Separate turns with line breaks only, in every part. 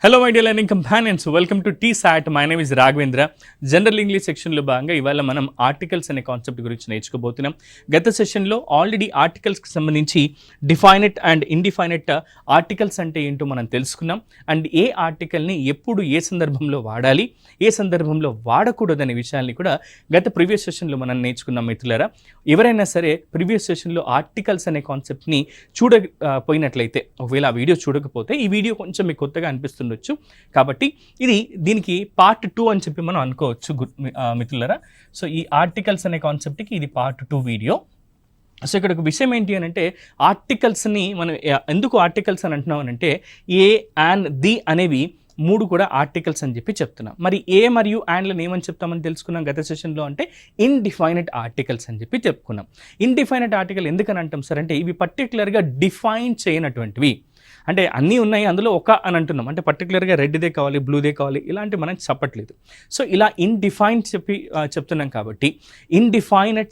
Hello my dear learning companions, welcome to TSAT. My name is Raghavendra. General English సెక్షన్లో భాగంగా ఇవాళ మనం articles అనే కాన్సెప్ట్ గురించి నేర్చుకోబోతున్నాం. గత సెషన్లో ఆల్రెడీ ఆర్టికల్స్కి సంబంధించి డిఫైనెట్ అండ్ ఇండిఫైనెట్ ఆర్టికల్స్ అంటే ఏంటో మనం తెలుసుకున్నాం. అండ్ ఏ ఆర్టికల్ని ఎప్పుడు ఏ సందర్భంలో వాడాలి, ఏ సందర్భంలో వాడకూడదు అనే విషయాన్ని కూడా గత ప్రీవియస్ సెషన్లో మనం నేర్చుకున్నాం. మిత్రులారా, ఎవరైనా సరే ప్రీవియస్ సెషన్లో ఆర్టికల్స్ అనే కాన్సెప్ట్ని చూడపోయినట్లయితే, ఒకవేళ ఆ వీడియో చూడకపోతే ఈ వీడియో కొంచెం మీకు కొత్తగా అనిపిస్తుంది, కాబట్టి దీనికి పార్ట్ 2 అని చెప్పి మనం అనుకోవచ్చు మిత్రులారా. సో ఈ ఆర్టికల్స్ అనే కాన్సెప్ట్కి ఇది పార్ట్ 2 వీడియో. సో ఇక్కడ ఒక విషయం ఏంటి అని అంటే, ఆర్టికల్స్ని మనం ఎందుకు ఆర్టికల్స్ అని అంటున్నాం అంటే, ఏ అండ్ ది అనేవి మూడు కూడా ఆర్టికల్స్ అని చెప్పి చెప్తున్నాం. మరి ఏ మరియు అండ్లను ఏమని చెప్తామని తెలుసుకున్నాం గత సెషన్లో, అంటే ఇన్డిఫైనెట్ ఆర్టికల్స్ అని చెప్పి చెప్పుకున్నాం. ఇన్డిఫైనెట్ ఆర్టికల్ ఎందుకని అంటాం సార్ అంటే, ఇవి పర్టికులర్గా డిఫైన్ చేయనటువంటివి. అంటే అన్నీ ఉన్నాయి, అందులో ఒక అని అంటున్నాం, అంటే పర్టికులర్గా రెడ్దే కావాలి, బ్లూదే కావాలి, ఇలాంటి మనం చెప్పట్లేదు. సో ఇలా ఇన్డిఫైన్ చెప్తున్నాం కాబట్టి ఇన్డిఫైనెట్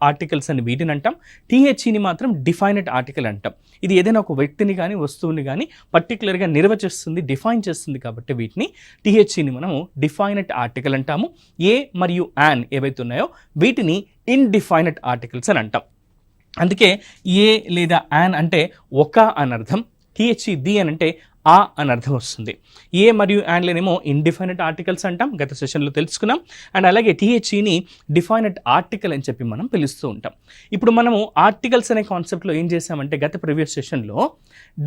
ఆర్టికల్స్ అని వీటిని అంటాం. టీహెచ్ఈని మాత్రం డిఫైనెట్ ఆర్టికల్ అంటాం. ఇది ఏదైనా ఒక వ్యక్తిని కానీ వస్తువుని కానీ పర్టికులర్గా నిర్వచిస్తుంది, డిఫైన్ చేస్తుంది కాబట్టి వీటిని టీహెచ్ఈని మనము డిఫైనెట్ ఆర్టికల్ అంటాము. ఏ మరియు యాన్ ఏవైతే ఉన్నాయో వీటిని ఇన్డిఫైనెట్ ఆర్టికల్స్ అని అంటాం. అందుకే ఏ లేదా యాన్ అంటే ఒక అని అర్థం, టీహెచ్ఈ ది అని అంటే ఆ అని అర్థం వస్తుంది. ఏ మరియు యాన్లనేమో ఇన్డిఫైనెట్ ఆర్టికల్స్ అంటాం, గత సెషన్లో తెలుసుకున్నాం. అండ్ అలాగే టీహెచ్ఈని డిఫైనెట్ ఆర్టికల్ అని చెప్పి మనం పిలుస్తూ ఉంటాం. ఇప్పుడు మనము ఆర్టికల్స్ అనే కాన్సెప్ట్లో ఏం చేసామంటే, గత ప్రీవియస్ సెషన్లో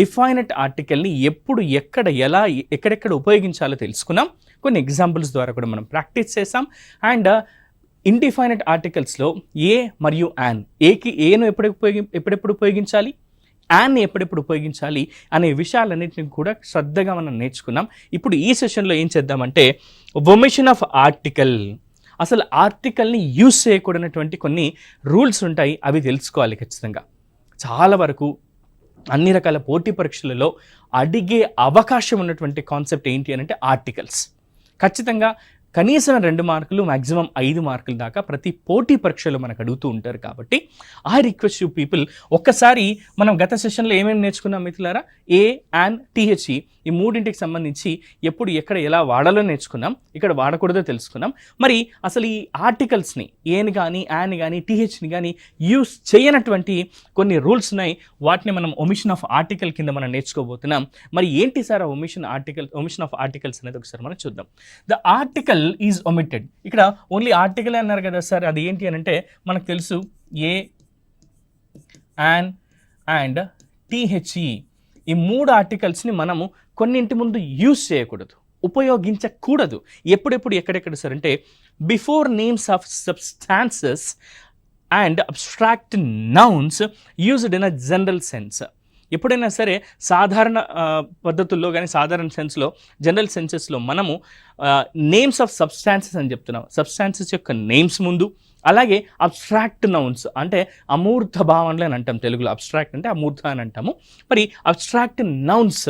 డిఫైనెట్ ఆర్టికల్ని ఎప్పుడు, ఎక్కడ, ఎలా, ఎక్కడెక్కడ ఉపయోగించాలో తెలుసుకున్నాం. కొన్ని ఎగ్జాంపుల్స్ ద్వారా కూడా మనం ప్రాక్టీస్ చేసాం. అండ్ ఇన్డిఫైనెట్ ఆర్టికల్స్లో ఏ మరియు యాన్, ఏకి ఏను ఎప్పుడెప్పుడు ఉపయోగించాలి, యాన్ని ఎప్పుడెప్పుడు ఉపయోగించాలి అనే విషయాలన్నింటినీ కూడా శ్రద్ధగా మనం నేర్చుకున్నాం. ఇప్పుడు ఈ సెషన్లో ఏం చేద్దామంటే, ఒమిషన్ ఆఫ్ ఆర్టికల్, అసలు ఆర్టికల్ని యూజ్ చేయకూడనటువంటి కొన్ని రూల్స్ ఉంటాయి, అవి తెలుసుకోవాలి ఖచ్చితంగా. చాలా వరకు అన్ని రకాల పోటీ పరీక్షలలో అడిగే అవకాశం ఉన్నటువంటి కాన్సెప్ట్ ఏంటి అని అంటే ఆర్టికల్స్. ఖచ్చితంగా కనీసం 2 మార్కులు, మ్యాక్సిమం 5 మార్కుల దాకా ప్రతి పోటీ పరీక్షలో మనకు అడుగుతూ ఉంటారు. కాబట్టి ఐ రిక్వెస్ట్ యూ పీపుల్, ఒక్కసారి మనం గత సెషన్లో ఏమేమి నేర్చుకున్నాం మిత్రులారా, ఏ అండ్ టీహెచ్ఈ ఈ మూడింటికి సంబంధించి ఎప్పుడు, ఎక్కడ, ఎలా వాడాలో నేర్చుకున్నాం. ఇక్కడ వాడకూడదో తెలుసుకున్నాం. మరి అసలు ఈ ఆర్టికల్స్ని ఏని కానీ, యాన్ కానీ, టీహెచ్ని కానీ యూస్ చేయనటువంటి కొన్ని రూల్స్ ఉన్నాయి. వాటిని మనం ఒమిషన్ ఆఫ్ ఆర్టికల్ కింద మనం నేర్చుకోబోతున్నాం. మరి ఏంటి సార్ ఒమిషన్ ఆఫ్ ఆర్టికల్స్ అనేది ఒకసారి మనం చూద్దాం. The article is omitted. ఇక్కడ ఓన్లీ ఆర్టికల్ అన్నారు కదా సార్, అది ఏంటి అని అంటే మనకు తెలుసు, ఏ యాన్ అండ్ టీహెచ్ఈ ఈ 3 ఆర్టికల్స్ని మనము కొన్నింటి ముందు యూజ్ చేయకూడదు, ఉపయోగించకూడదు. ఎప్పుడెప్పుడు, ఎక్కడెక్కడ సార్ అంటే, before names of substances and abstract nouns used in a general sense. ఎప్పుడైనా సరే సాధారణ పద్ధతుల్లో కానీ, సాధారణ సెన్స్లో, జనరల్ సెన్సెస్లో మనము నేమ్స్ ఆఫ్ సబ్స్టాన్సెస్ అని చెప్తున్నాం. సబ్స్టాన్సెస్ యొక్క నేమ్స్ ముందు, అలాగే అబ్స్ట్రాక్ట్ నౌన్స్ అంటే అమూర్త భావనలు అని అంటాం తెలుగులో. అబ్స్ట్రాక్ట్ అంటే అమూర్త అని అంటాము. మరి అబ్స్ట్రాక్ట్ నౌన్స్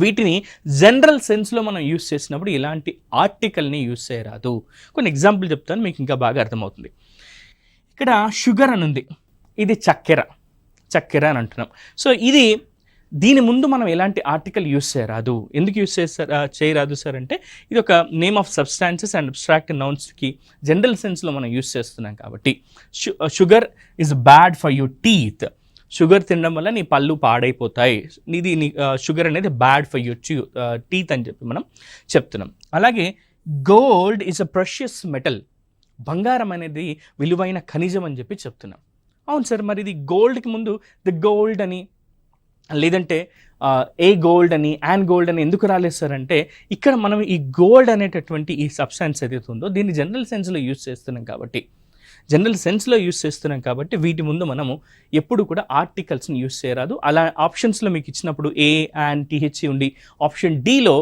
వీటిని జనరల్ సెన్స్లో మనం యూస్ చేసినప్పుడు ఇలాంటి ఆర్టికల్ని యూస్ చేయరాదు. కొన్ని ఎగ్జాంపుల్ చెప్తాను, మీకు ఇంకా బాగా అర్థమవుతుంది. ఇక్కడ షుగర్ అని ఉంది, ఇది చక్కెర అని అంటున్నాం. సో దీని ముందు మనం ఎలాంటి ఆర్టికల్ యూస్ చేయరాదు. ఎందుకు యూస్ చేయరాదు సార్ అంటే, ఇది ఒక name of substances and abstract నౌన్స్కి జనరల్ సెన్స్లో మనం యూస్ చేస్తున్నాం కాబట్టి. Sugar is bad for your teeth. Sugar తినడం వల్ల నీ పళ్ళు పాడైపోతాయి, షుగర్ అనేది బ్యాడ్ ఫర్ యువర్ టీత్ అని చెప్పి మనం చెప్తున్నాం. అలాగే gold is a precious metal. బంగారం అనేది విలువైన ఖనిజం అని చెప్పి చెప్తున్నాం. అవును సార్, మరి ఇది గోల్డ్కి ముందు ది గోల్డ్ అని, లేదంటే ఏ గోల్డ్ అని, యాన్ గోల్డ్ అని ఎందుకు రాలేదు సార్ అంటే, ఇక్కడ మనం ఈ గోల్డ్ అనేటటువంటి ఈ సబ్స్టాన్స్ ఏదైతే ఉందో దీన్ని జనరల్ సెన్స్లో యూజ్ చేస్తున్నాం కాబట్టి వీటి ముందు మనము ఎప్పుడు కూడా ఆర్టికల్స్ని యూజ్ చేయరాదు. అలా ఆప్షన్స్లో మీకు ఇచ్చినప్పుడు ఏ అండ్ టీహెచ్ఈ ఉండి ఆప్షన్ డిలో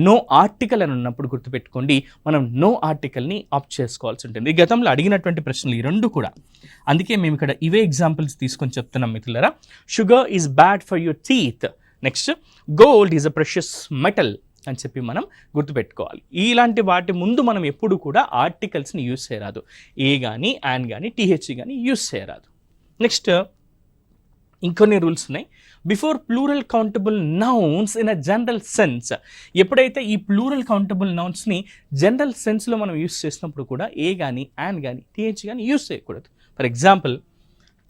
నో ఆర్టికల్ అని ఉన్నప్పుడు గుర్తుపెట్టుకోండి, మనం నో ఆర్టికల్ని ఆప్ట్ చేసుకోవాల్సి ఉంటుంది. ఈ గతంలో అడిగినటువంటి ప్రశ్నలు ఈ 2 కూడా. అందుకే మేము ఇక్కడ ఇవే ఎగ్జాంపుల్స్ తీసుకొని చెప్తున్నాం మిత్రులారా. Sugar is bad for your teeth, next gold is a precious metal అని చెప్పి మనం గుర్తుపెట్టుకోవాలి. ఇలాంటి వాటి ముందు మనం ఎప్పుడు కూడా ఆర్టికల్స్ని యూజ్ చేయరాదు. ఏ కానీ, యాన్ కానీ, టీహెచ్ఈ కానీ యూజ్ చేయరాదు. నెక్స్ట్ ఇంకొన్ని రూల్స్ ఉన్నాయి. Before plural countable nouns in a general sense. ఎప్పుడైతే ఈ ప్లూరల్ కౌంటబుల్ నౌన్స్ని జనరల్ సెన్స్లో మనం యూస్ చేసినప్పుడు కూడా ఏ కానీ యాన్ కానీ టీహెచ్ కానీ యూస్ చేయకూడదు. For example,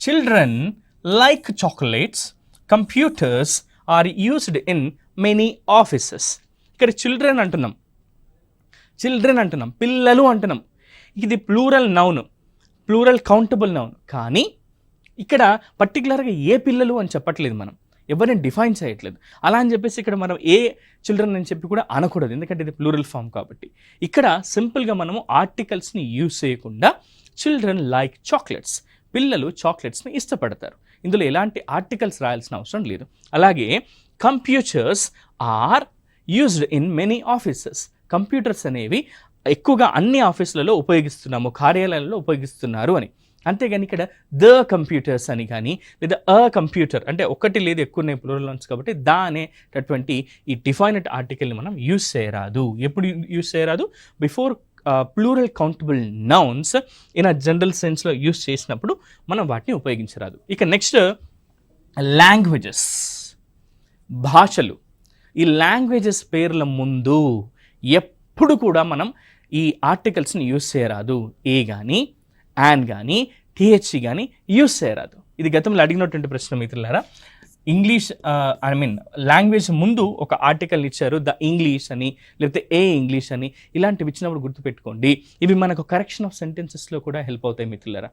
children like chocolates, computers are used in many offices. ఇక్కడ చిల్డ్రన్ అంటున్నాం, పిల్లలు అంటున్నాం. ఇది plural noun, plural countable noun. కానీ ఇక్కడ పర్టికులర్గా ఏ పిల్లలు అని చెప్పట్లేదు, మనం ఎవరిని డిఫైన్ చేయట్లేదు. అలా అని చెప్పేసి ఇక్కడ మనం ఏ చిల్డ్రన్ అని చెప్పి కూడా అనకూడదు, ఎందుకంటే ఇది ప్లూరల్ ఫామ్ కాబట్టి. ఇక్కడ సింపుల్గా మనము ఆర్టికల్స్ని యూజ్ చేయకుండా చిల్డ్రన్ లైక్ చాక్లెట్స్, పిల్లలు చాక్లెట్స్ని ఇష్టపడతారు. ఇందులో ఎలాంటి ఆర్టికల్స్ రాయాల్సిన అవసరం లేదు. అలాగే computers are used in many offices, computers అనేవి ఎక్కువగా అన్ని ఆఫీసులలో ఉపయోగిస్తున్నాము, కార్యాలయాల్లో ఉపయోగిస్తున్నారు అని. అంతేగాని ఇక్కడ ద కంప్యూటర్స్ అని కానీ లేదా అ కంప్యూటర్ అంటే ఒకటి లేదు, ఎక్కువ ఉన్నాయి ప్లూరల్ నౌన్స్ కాబట్టి దా అనేటటువంటి ఈ డిఫైనెడ్ ఆర్టికల్ని మనం యూజ్ చేయరాదు. ఎప్పుడు యూజ్ చేయరాదు? Before plural countable nouns in a general సెన్స్లో యూజ్ చేసినప్పుడు మనం వాటిని ఉపయోగించరాదు. ఇక నెక్స్ట్ లాంగ్వేజెస్, భాషలు. ఈ లాంగ్వేజెస్ పేర్ల ముందు ఎప్పుడు కూడా మనం ఈ ఆర్టికల్స్ని యూజ్ చేయరాదు. ఏ కానీ యాన్ కానీ టీహెచ్సి కానీ యూజ్ చేయరాదు. ఇది గతంలో అడిగినటువంటి ప్రశ్న మిత్రులారా. ఇంగ్లీష్ లాంగ్వేజ్ ముందు ఒక ఆర్టికల్ ఇచ్చారు, ద ఇంగ్లీష్ అని లేకపోతే ఏ ఇంగ్లీష్ అని, ఇలాంటివి ఇచ్చినప్పుడు గుర్తుపెట్టుకోండి. ఇవి మనకు కరెక్షన్ ఆఫ్ సెంటెన్సెస్లో కూడా హెల్ప్ అవుతాయి మిత్రులారా.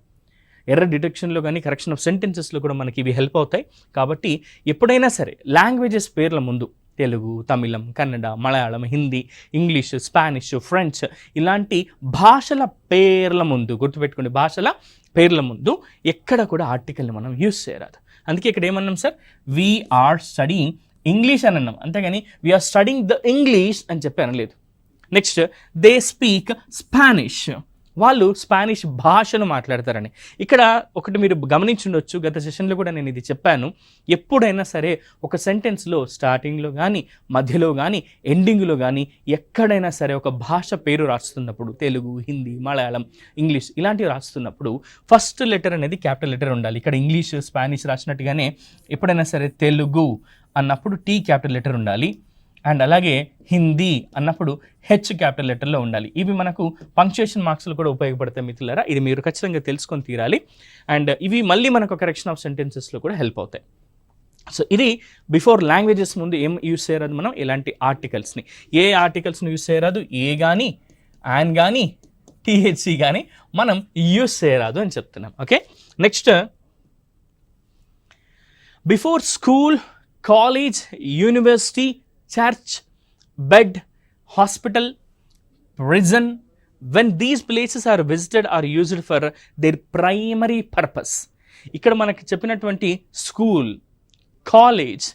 ఎర్రర్ డిటెక్షన్లో కానీ కరెక్షన్ ఆఫ్ సెంటెన్సెస్లో కూడా మనకి ఇవి హెల్ప్ అవుతాయి. కాబట్టి ఎప్పుడైనా సరే లాంగ్వేజెస్ పేర్ల ముందు Telugu, Tamil, Kannada, Malayalam, Hindi, English, Spanish, French ఇలాంటి భాషల పేర్ల ముందు గుర్తుపెట్టుకోండి, భాషల పేర్ల ముందు ఎక్కడ కూడా ఆర్టికల్ని మనం యూజ్ చేయరాదు. అందుకే ఇక్కడ ఏమన్నాం సార్, వీఆర్ స్టడీయింగ్ ఇంగ్లీష్ అని అన్నాం, అంతేగాని వీఆర్ స్టడీయింగ్ ద ఇంగ్లీష్ అని చెప్పి అనలేదు. నెక్స్ట్, దే స్పీక్ స్పానిష్, వాళ్ళు స్పానిష్ భాషను మాట్లాడతారని. ఇక్కడ ఒకటి మీరు గమనించుండొచ్చు, గత సెషన్లో కూడా నేను ఇది చెప్పాను. ఎప్పుడైనా సరే ఒక సెంటెన్స్లో స్టార్టింగ్లో కానీ మధ్యలో కానీ ఎండింగ్లో కానీ ఎక్కడైనా సరే ఒక భాష పేరు రాస్తున్నప్పుడు, తెలుగు, హిందీ, మలయాళం, ఇంగ్లీష్ ఇలాంటివి రాస్తున్నప్పుడు ఫస్ట్ లెటర్ అనేది క్యాపిటల్ లెటర్ ఉండాలి. ఇక్కడ ఇంగ్లీష్, స్పానిష్ రాసినట్టుగానే ఎప్పుడైనా సరే తెలుగు అన్నప్పుడు టీ క్యాపిటల్ లెటర్ ఉండాలి. అండ్ అలాగే హిందీ అన్నప్పుడు హెచ్ క్యాపిటల్ లెటర్లో ఉండాలి. ఇవి మనకు పంక్చుయేషన్ మార్క్స్లో కూడా ఉపయోగపడతాయి మిత్రులారా. ఇది మీరు ఖచ్చితంగా తెలుసుకొని తీరాలి. అండ్ ఇవి మళ్ళీ మనకు కరెక్షన్ ఆఫ్ సెంటెన్సెస్లో కూడా హెల్ప్ అవుతాయి. సో ఇది బిఫోర్ లాంగ్వేజెస్ ముందు ఏం యూజ్ చేయరాదు మనం, ఇలాంటి ఆర్టికల్స్ని. ఏ ఆర్టికల్స్ని యూజ్ చేయరాదు? ఏ కానీ యాన్ కానీ టీహెచ్సి కానీ మనం యూజ్ చేయరాదు అని చెప్తున్నాం. Okay, next, before school, college, university, church, bed, hospital, prison, when these places are visited are used for their primary purpose. ఇక్కడ మనకి చెప్పినటువంటి school, college,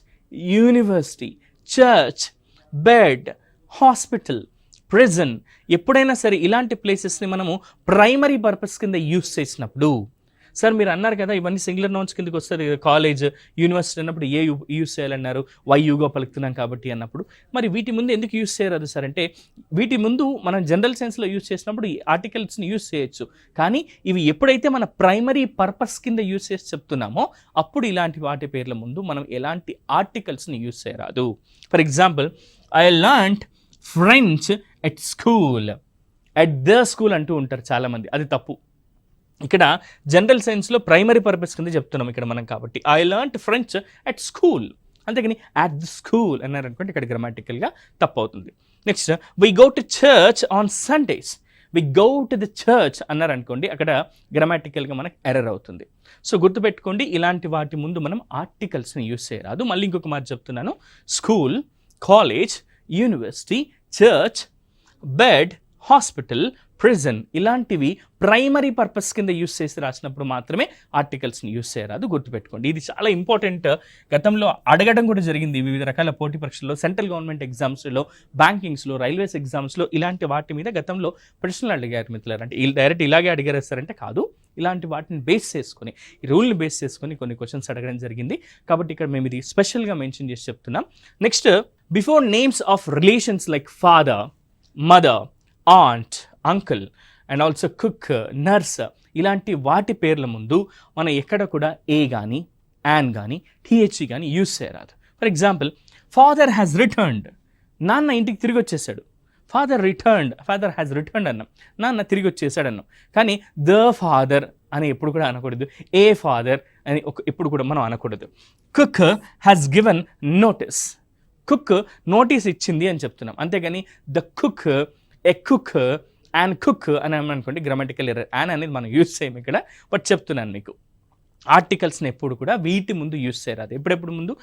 university, church, bed, hospital, prison ఎప్పుడైనా సరే ఇలాంటి ప్లేసెస్ని మనము ప్రైమరీ పర్పస్ కింద యూజ్ చేసినప్పుడు, sir మీరు అన్నారు కదా ఇవన్నీ సింగులర్ నౌన్స్ కిందకి వస్తుంది, కాలేజ్, యూనివర్సిటీ అన్నప్పుడు ఏ యూజ్ చేయాలన్నారు, వై యూగా పలుకుతున్నాం కాబట్టి అన్నప్పుడు, మరి వీటి ముందు ఎందుకు యూజ్ చేయరాదు సార్ అంటే, వీటి ముందు మనం జనరల్ సెన్స్లో యూజ్ చేసినప్పుడు ఈ ఆర్టికల్స్ని యూజ్ చేయొచ్చు. కానీ ఇవి ఎప్పుడైతే మన ప్రైమరీ పర్పస్ కింద యూజ్ చేసి చెప్తున్నామో అప్పుడు ఇలాంటి వాటి పేర్ల ముందు మనం ఎలాంటి ఆర్టికల్స్ని యూజ్ చేయరాదు. For example, I learned French at school, at the school అంటూ ఉంటారు చాలామంది, అది తప్పు. ఇక్కడ జనరల్ సైన్స్లో ప్రైమరీ పర్పస్ కింద చెప్తున్నాం ఇక్కడ మనం కాబట్టి. I learned French at school, అంతేగాని అట్ ది స్కూల్ అన్నారనుకోండి ఇక్కడ గ్రామాటికల్గా తప్పు అవుతుంది. Next, we go to church on Sundays, we go to the church అన్నారనుకోండి అక్కడ గ్రామాటికల్గా మనకు ఎర్రర్ అవుతుంది. సో గుర్తుపెట్టుకోండి, ఇలాంటి వాటి ముందు మనం ఆర్టికల్స్ని యూజ్ చేయరాదు. మళ్ళీ ఇంకొక మాట చెప్తున్నాను, school, college, university, church, bed, hospital, prison ఇలాంటివి ప్రైమరీ పర్పస్ కింద యూజ్ చేసి రాసినప్పుడు మాత్రమే ఆర్టికల్స్ని యూజ్ చేయరాదు, గుర్తుపెట్టుకోండి. ఇది చాలా ఇంపార్టెంట్. గతంలో అడగడం కూడా జరిగింది వివిధ రకాల పోటీ పరీక్షల్లో, సెంట్రల్ గవర్నమెంట్ ఎగ్జామ్స్లో, బ్యాంకింగ్స్లో, రైల్వేస్ ఎగ్జామ్స్లో ఇలాంటి వాటి మీద గతంలో ప్రశ్నలు అడిగారు మిత్రులారు. అంటే డైరెక్ట్ ఇలాగే అడిగారేస్తారంటే కాదు, ఇలాంటి వాటిని బేస్ చేసుకొని, ఈ రూల్ని బేస్ చేసుకొని కొన్ని క్వశ్చన్స్ అడగడం జరిగింది. కాబట్టి ఇక్కడ మేము ఇది స్పెషల్గా మెన్షన్ చేసి చెప్తున్నాం. Next, before names of relations like father, mother, aunt, uncle and also cook, nurse ఇలాంటి వాటి పేర్ల ముందు మనం ఎక్కడ కూడా ఏ కానీ యాన్ కానీ టీహెచ్ఈ కానీ యూస్ చేయరాదు. For example father has returned, నాన్న ఇంటికి తిరిగి వచ్చేసాడు. ఫాదర్ హ్యాస్ రిటర్న్డ్ అన్నాం, నాన్న తిరిగి వచ్చేసాడు అన్నాం. కానీ ద ఫాదర్ అని ఎప్పుడు కూడా అనకూడదు, ఏ ఫాదర్ అని ఎప్పుడు కూడా మనం అనకూడదు. Cook has given notice, cook notice ఇచ్చింది అని చెప్తున్నాం, అంతేగాని the cook, a cook and cook అని అనుకోండి, గ్రామటికల్ ఎర్రర్. యాన్ అనేది మనం యూజ్ చేయము ఇక్కడ, బట్ చెప్తున్నాను మీకు ఆర్టికల్స్ని ఎప్పుడు కూడా వీటి ముందు యూజ్ చేయరాదు. ఎప్పుడెప్పుడు ముందు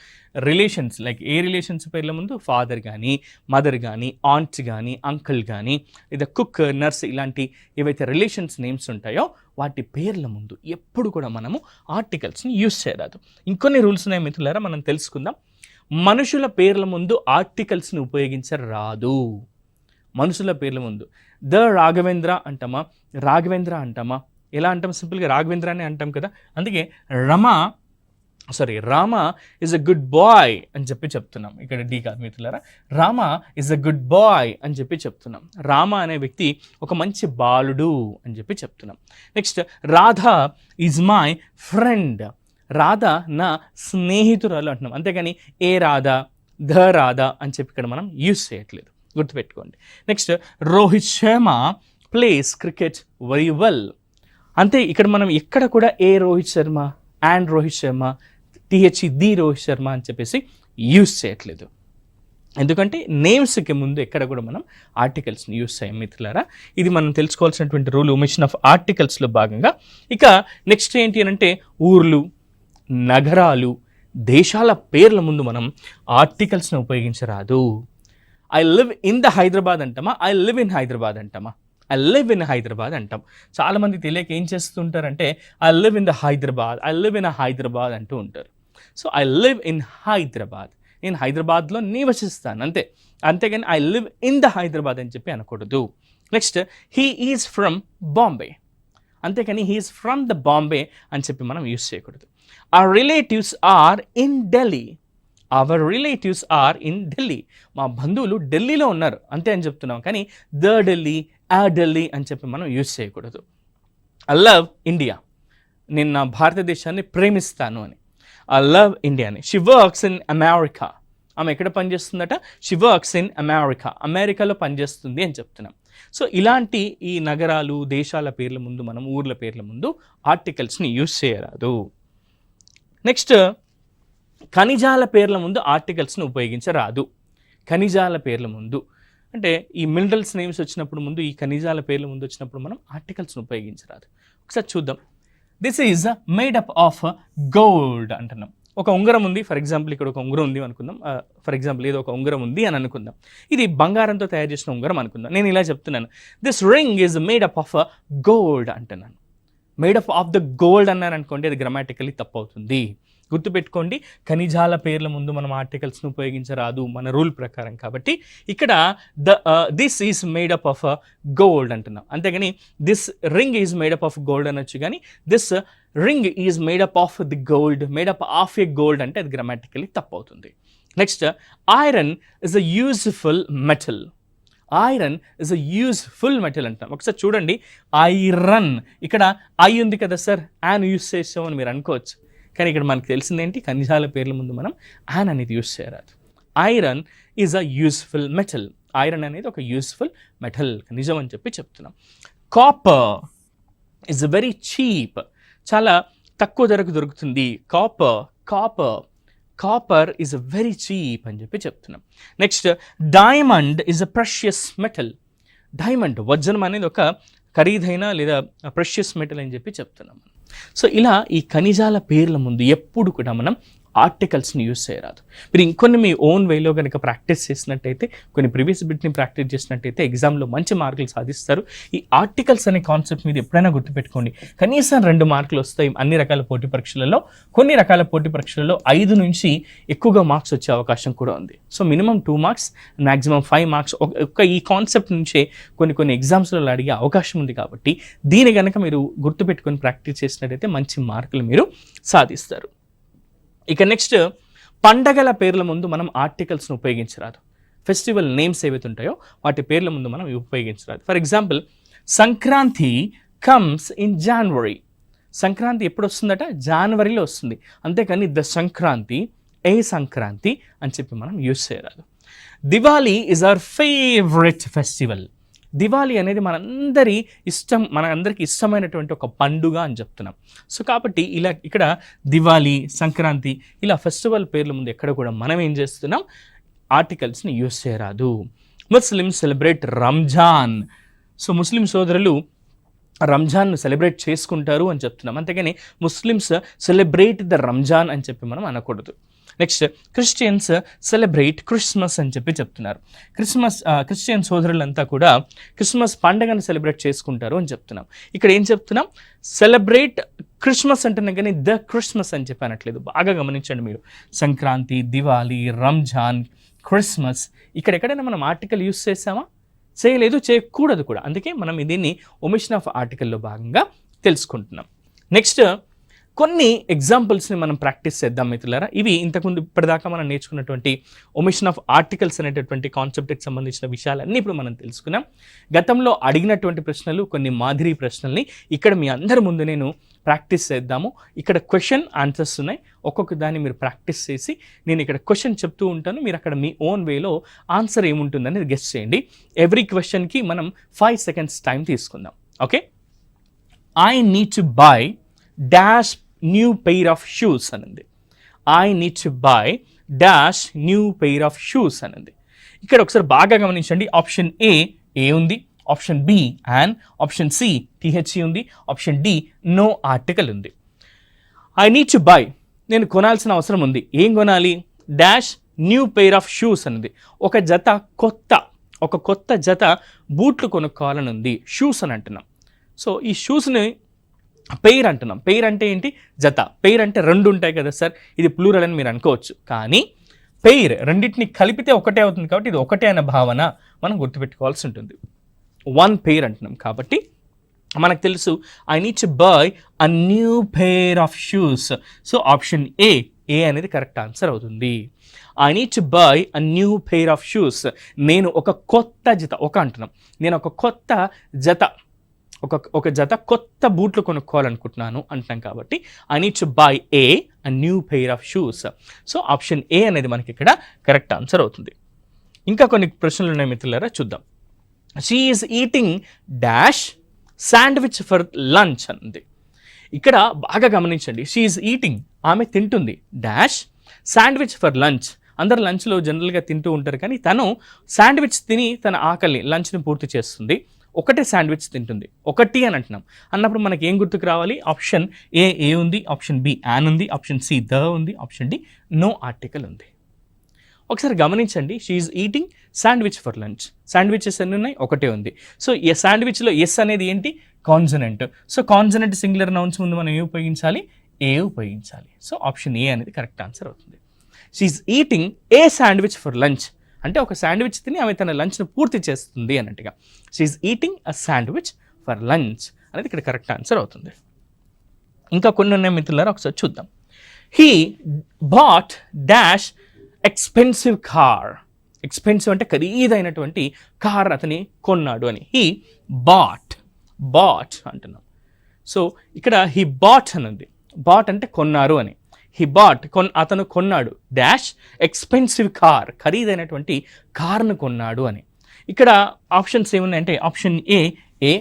రిలేషన్స్, లైక్ ఏ రిలేషన్స్ పేర్ల ముందు ఫాదర్ కానీ మదర్ కానీ ఆంట్ కానీ అంకుల్ కానీ లేదా కుక్, నర్స్ ఇలాంటి ఏవైతే రిలేషన్స్ నేమ్స్ ఉంటాయో వాటి పేర్ల ముందు ఎప్పుడు కూడా మనము ఆర్టికల్స్ని యూజ్ చేయరాదు. ఇంకొన్ని రూల్స్ ఉన్నాయి మిత్రులారా, మనం తెలుసుకుందాం. మనుషుల పేర్ల ముందు ఆర్టికల్స్ని ఉపయోగించరాదు. మనుషుల పేర్ల ముందు ద రాఘవేంద్ర అంటామా, రాఘవేంద్ర అంటామా, ఎలా అంటాం? సింపుల్గా రాఘవేంద్ర అని అంటాం కదా. అందుకే Rama is a good boy అని చెప్తున్నాం. ఇక్కడ డి కాదు మిత్రులారా, Rama is a good boy అని చెప్తున్నాం. రామ అనే వ్యక్తి ఒక మంచి బాలుడు అని చెప్తున్నాం. Next Radha is my friend, Radha నా స్నేహితురాలు అంటున్నాం, అంతేగాని ఏ రాధా, ద రాధా అని ఇక్కడ మనం యూజ్ చేయట్లేదు, గుర్తుపెట్టుకోండి. Next Rohit Sharma plays cricket very well, అంతే. ఇక్కడ మనం ఎక్కడ కూడా a Rohit Sharma, and Rohit Sharma, T H E the Rohit Sharma అని యూజ్ చేయట్లేదు, ఎందుకంటే నేమ్స్కి ముందు ఎక్కడ కూడా మనం ఆర్టికల్స్ని యూజ్ చేయం మిత్రులారా. ఇది మనం తెలుసుకోవాల్సినటువంటి రూల్ ఒమిషన్ ఆఫ్ ఆర్టికల్స్లో భాగంగా. ఇక నెక్స్ట్ ఏంటి అంటే ఊర్లు, నగరాలు, దేశాల పేర్ల ముందు మనం ఆర్టికల్స్ని ఉపయోగించరాదు. I live in the Hyderabad అంటామా, ఐ లివ్ ఇన్ హైదరాబాద్ అంటామా? ఐ లివ్ ఇన్ హైదరాబాద్ అంటాం. చాలామంది తెలియక ఏం చేస్తుంటారంటే I live in the Hyderabad, I live in Hyderabad అంటూ ఉంటారు. So I live in Hyderabad, నేను హైదరాబాద్లో నివసిస్తాను అంతే, అంతేగాని I live in the Hyderabad అని అనకూడదు. Next he is from Bombay, అంతేకాని he is from the Bombay అని మనం యూజ్ చేయకూడదు. Our relatives are in Delhi, our relatives are in Delhi, మా బంధువులు ఢిల్లీలో ఉన్నారు అంతే అని చెప్తున్నాం, కానీ ద ఢిల్లీ, ఆ ఢిల్లీ అని మనం యూజ్ చేయకూడదు. ఐ లవ్ ఇండియా, నేను నా భారతదేశాన్ని ప్రేమిస్తాను అని. ఐ లవ్ ఇండియా అని. షీ వర్క్స్ ఇన్ అమెరికా, ఆమె ఎక్కడ పనిచేస్తుందట? షీ వర్క్స్ ఇన్ అమెరికా, అమెరికాలో పనిచేస్తుంది అని చెప్తున్నాం. సో ఇలాంటి ఈ నగరాలు, దేశాల పేర్ల ముందు మనం ఊర్ల పేర్ల ముందు ఆర్టికల్స్ని యూజ్ చేయరాదు. నెక్స్ట్ ఖనిజాల పేర్ల ముందు ఆర్టికల్స్ని ఉపయోగించరాదు. ఖనిజాల పేర్ల ముందు అంటే ఈ మినరల్స్ నేమ్స్ వచ్చినప్పుడు ముందు, ఈ ఖనిజాల పేర్ల ముందు వచ్చినప్పుడు మనం ఆర్టికల్స్ని ఉపయోగించరాదు. ఒకసారి చూద్దాం. This is made up of gold అంటున్నాం. ఒక ఉంగరం ఉంది, ఫర్ ఎగ్జాంపుల్ ఇక్కడ ఒక ఉంగరం ఉంది అనుకుందాం. ఫర్ ఎగ్జాంపుల్ ఏదో ఒక ఉంగరం ఉంది అని అనుకుందాం. ఇది బంగారంతో తయారు చేసిన ఉంగరం అనుకుందాం. నేను ఇలా చెప్తున్నాను, this ring is made up of gold అంటున్నాను. మేడప్ ఆఫ్ ద గోల్డ్ అన్నాను అనుకోండి, అది గ్రామాటికల్లీ తప్పు అవుతుంది. గుర్తుపెట్టుకోండి, ఖనిజాల పేర్ల ముందు మనం ఆర్టికల్స్ను ఉపయోగించరాదు మన రూల్ ప్రకారం. కాబట్టి ఇక్కడ this is made up of gold అంటున్నాం, అంతేగాని this ring is made up of gold అనొచ్చు. కానీ this ring is made up of the gold, made up of A gold అంటే అది గ్రామాటికల్లీ తప్పు అవుతుంది. Next iron is a useful metal, iron is a useful metal అంటాం. ఒకసారి చూడండి, ఐరన్ ఇక్కడ ఐ ఉంది కదా సార్, యాన్ యూజ్ చేసామని మీరు అనుకోవచ్చు, కానీ ఇక్కడ మనకు తెలిసిందేంటి? ఖనిజాల పేర్ల ముందు మనం యాన్ అనేది యూజ్ చేయరాదు. Iron is a useful metal, iron అనేది ఒక యూజ్ఫుల్ మెటల్, నిజం అని చెప్తున్నాం. Copper is a very cheap, చాలా తక్కువ ధరకు దొరుకుతుంది. Copper is a very cheap అని చెప్తున్నాం. Next diamond is a precious metal, diamond వజ్రం అనేది ఒక ఖరీదైన లేదా ప్రెషియస్ మెటల్ అని చెప్తున్నాం. సో ఇలా ఈ ఖనిజాల పేర్ల ముందు ఎప్పుడు కూడా మనం ఆర్టికల్స్ని యూజ్ చేయరాదు. మీరు ఇంకొన్ని మీ ఓన్ వేలో కనుక ప్రాక్టీస్ చేసినట్టయితే, కొన్ని ప్రీవియస్ బిట్ని ప్రాక్టీస్ చేసినట్టయితే ఎగ్జామ్లో మంచి మార్కులు సాధిస్తారు. ఈ ఆర్టికల్స్ అనే కాన్సెప్ట్ మీద ఎప్పుడైనా గుర్తుపెట్టుకోండి, కనీసం 2 మార్కులు వస్తాయి అన్ని రకాల పోటీ పరీక్షలలో. కొన్ని రకాల పోటీ పరీక్షలలో 5 నుంచి ఎక్కువగా మార్క్స్ వచ్చే అవకాశం కూడా ఉంది. So minimum 2 marks, maximum 5 marks ఒక ఈ కాన్సెప్ట్ నుంచే కొన్ని ఎగ్జామ్స్లలో అడిగే అవకాశం ఉంది. కాబట్టి దీని కనుక మీరు గుర్తుపెట్టుకొని ప్రాక్టీస్ చేసినట్టయితే మంచి మార్కులు మీరు సాధిస్తారు. ఇక నెక్స్ట్ పండగల పేర్ల ముందు మనం ఆర్టికల్స్ను ఉపయోగించరాదు. ఫెస్టివల్ నేమ్స్ ఏవైతే ఉంటాయో వాటి పేర్ల ముందు మనం ఉపయోగించరాదు. For example Sankranti comes in January, Sankranti ఎప్పుడు వస్తుందట? జనవరిలో వస్తుంది. అంతేకాని ద సంక్రాంతి, ఏ సంక్రాంతి అని చెప్పి మనం యూజ్ చేయరాదు. Diwali is our favourite festival. Diwali అనేది మనందరికీ ఇష్టమైనటువంటి ఒక పండుగ అని చెప్తున్నాం. సో కాబట్టి ఇలా ఇక్కడ దివాళీ, సంక్రాంతి ఇలా ఫెస్టివల్ పేర్ల ముందు ఎక్కడ కూడా మనం ఏం చేస్తున్నాం? ఆర్టికల్స్ని యూజ్ చేయరాదు. Muslims celebrate Ramzan. సో ముస్లిం సోదరులు రంజాన్ను సెలబ్రేట్ చేసుకుంటారు అని చెప్తున్నాం. అంతేగాని ముస్లిమ్స్ సెలబ్రేట్ ద రంజాన్ అని చెప్పి మనం అనకూడదు. నెక్స్ట్ క్రిస్టియన్స్ సెలబ్రేట్ క్రిస్మస్ అని చెప్పి చెప్తున్నారు. క్రిస్టియన్ సోదరులంతా కూడా క్రిస్మస్ పండుగను సెలబ్రేట్ చేసుకుంటారు అని చెప్తున్నాం. ఇక్కడ ఏం చెప్తున్నాం? సెలబ్రేట్ క్రిస్మస్ అంటున్నాం కానీ ద క్రిస్మస్ అని చెప్పి అనట్లేదు. బాగా గమనించండి మీరు. సంక్రాంతి, దివాళీ, రంజాన్, క్రిస్మస్ ఇక్కడ ఎక్కడైనా మనం ఆర్టికల్ యూస్ చేసామా? చేయలేదు, చేయకూడదు కూడా. అందుకే మనం దీన్ని ఒమిషన్ ఆఫ్ ఆర్టికల్లో భాగంగా తెలుసుకుంటున్నాం. నెక్స్ట్ కొన్ని ఎగ్జాంపుల్స్ని మనం ప్రాక్టీస్ చేద్దాం మిత్రులారా. ఇవి ఇంతకుముందు ఇప్పటిదాకా మనం నేర్చుకున్నటువంటి ఒమిషన్ ఆఫ్ ఆర్టికల్స్ అనేటటువంటి కాన్సెప్ట్కి సంబంధించిన విషయాలన్నీ ఇప్పుడు మనం తెలుసుకున్నాం. గతంలో అడిగినటువంటి ప్రశ్నలు, కొన్ని మాదిరి ప్రశ్నల్ని ఇక్కడ మీ అందరి ముందు నేను ప్రాక్టీస్ చేద్దాము. ఇక్కడ క్వశ్చన్ ఆన్సర్స్ ఉన్నాయి. ఒక్కొక్క దాన్ని మీరు ప్రాక్టీస్ చేసి నేను ఇక్కడ క్వశ్చన్ చెప్తూ ఉంటాను, మీరు అక్కడ మీ ఓన్ వేలో ఆన్సర్ ఏముంటుందనేది గెస్ చేయండి. ఎవ్రీ క్వశ్చన్కి మనం 5 seconds టైం తీసుకుందాం. Okay. I need to buy dash new pair of shoes అనండి. I need to buy dash new pair of shoes అనండి. ఇక్కడ ఒకసారి బాగా గమనించండి. ఆప్షన్ ఏ ఉంది, option B option C T H E ఉంది, ఆప్షన్ డి నో ఆర్టికల్ ఉంది. ఐ నీడ్ టు బై, నేను కొనాల్సిన అవసరం ఉంది. ఏం కొనాలి? Dash new pair of shoes అన్నది. ఒక కొత్త జత బూట్లు కొనుక్కోవాలని ఉంది. షూస్ అని అంటున్నాం. సో ఈ షూస్ని పెయిర్ అంటున్నాం. పెయిర్ అంటే ఏంటి? జత. పెయిర్ అంటే 2 ఉంటాయి కదా సార్, ఇది ప్లూరల్ అని మీరు అనుకోవచ్చు. కానీ పెయిర్ రెండింటిని కలిపితే ఒకటే అవుతుంది కాబట్టి ఇది ఒకటే అనే భావన మనం గుర్తుపెట్టుకోవాల్సి ఉంటుంది. 1 పెయిర్ అంటున్నాం కాబట్టి మనకు తెలుసు I need to by a new pair of shoes. So option A అనేది కరెక్ట్ ఆన్సర్ అవుతుంది. I need to by a new pair of shoes. నేను ఒక కొత్త జత, నేను ఒక కొత్త జత, ఒక జత కొత్త బూట్లు కొనుక్కోవాలనుకుంటున్నాను అంటున్నాం కాబట్టి I need to by a new pair of shoes. So option A అనేది మనకి ఇక్కడ కరెక్ట్ ఆన్సర్ అవుతుంది. ఇంకా కొన్ని ప్రశ్నలు ఉన్నాయి మిత్రులారా, చూద్దాం. She is eating dash sandwich for lunch అంది. ఇక్కడ బాగా గమనించండి. షీ ఈజ్ ఈటింగ్, ఆమె తింటుంది, డాష్ శాండ్విచ్ ఫర్ లంచ్. అందరు లంచ్లో జనరల్గా తింటూ ఉంటారు కానీ తను శాండ్విచ్ తిని తన ఆకలి లంచ్ని పూర్తి చేస్తుంది. ఒకటే శాండ్విచ్ తింటుంది. ఒకటి అని అంటున్నాం అన్నప్పుడు మనకి ఏం గుర్తుకు రావాలి? ఆప్షన్ ఏ ఉంది, ఆప్షన్ బి యాన్ ఉంది, ఆప్షన్ సి ద ఉంది, ఆప్షన్ డి నో ఆర్టికల్ ఉంది. ఒకసారి గమనించండి. She is eating sandwich for lunch. Sandwiches ఎన్ని ఉన్నాయి? ఒకటే ఉంది. సో ఈ శాండ్విచ్లో ఎస్ అనేది ఏంటి? Consonant. So consonant singular nouns ముందు మనం ఏ ఉపయోగించాలి? ఏ ఉపయోగించాలి. సో ఆప్షన్ ఏ అనేది కరెక్ట్ ఆన్సర్ అవుతుంది. She is eating A sandwich for lunch అంటే ఒక శాండ్విచ్ తిని ఆమె తన లంచ్ను పూర్తి చేస్తుంది అన్నట్టుగా. She is eating a sandwich for lunch అనేది ఇక్కడ కరెక్ట్ ఆన్సర్ అవుతుంది. ఇంకా కొన్ని ఉన్నాయి మిత్రులారా, ఒకసారి చూద్దాం. He bought dash expensive car. Expensive అంటే ఖరీదైనటువంటి కార్ అతని కొన్నాడు అని. హీ బాట్ అంటున్నాం. సో ఇక్కడ హీ బాట్ అన్నది. బాట్ అంటే కొన్నారు అని. హీ బాట్ అతను కొన్నాడు డాష్ ఎక్స్పెన్సివ్ కార్, ఖరీదైనటువంటి కార్ను కొన్నాడు అని. ఇక్కడ ఆప్షన్స్ ఏమున్నాయంటే option A,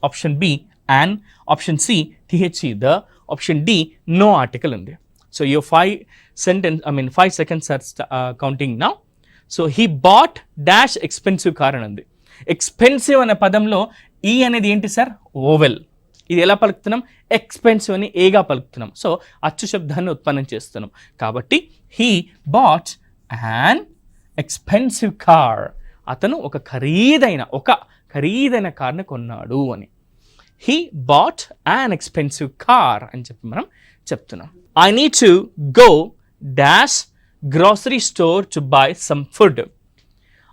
option B an, option C T H E the, option D no article ఉంది. So your 5 seconds are counting now. So he bought dash expensive car అని ఉంది. ఎక్స్పెన్సివ్ అనే పదంలో ఈ అనేది ఏంటి సార్? ఓవెల్. ఇది ఎలా పలుకుతున్నాం? ఎక్స్పెన్సివ్ అని ఏగా పలుకుతున్నాం. సో అచ్చు శబ్దాన్ని ఉత్పన్నం చేస్తున్నాం కాబట్టి he bought an expensive car. అతను ఒక ఖరీదైన కార్ని కొన్నాడు అని. He bat an expensive car అని చెప్పి మనం చెప్తున్నాం. I need to go dash grocery store to buy some food.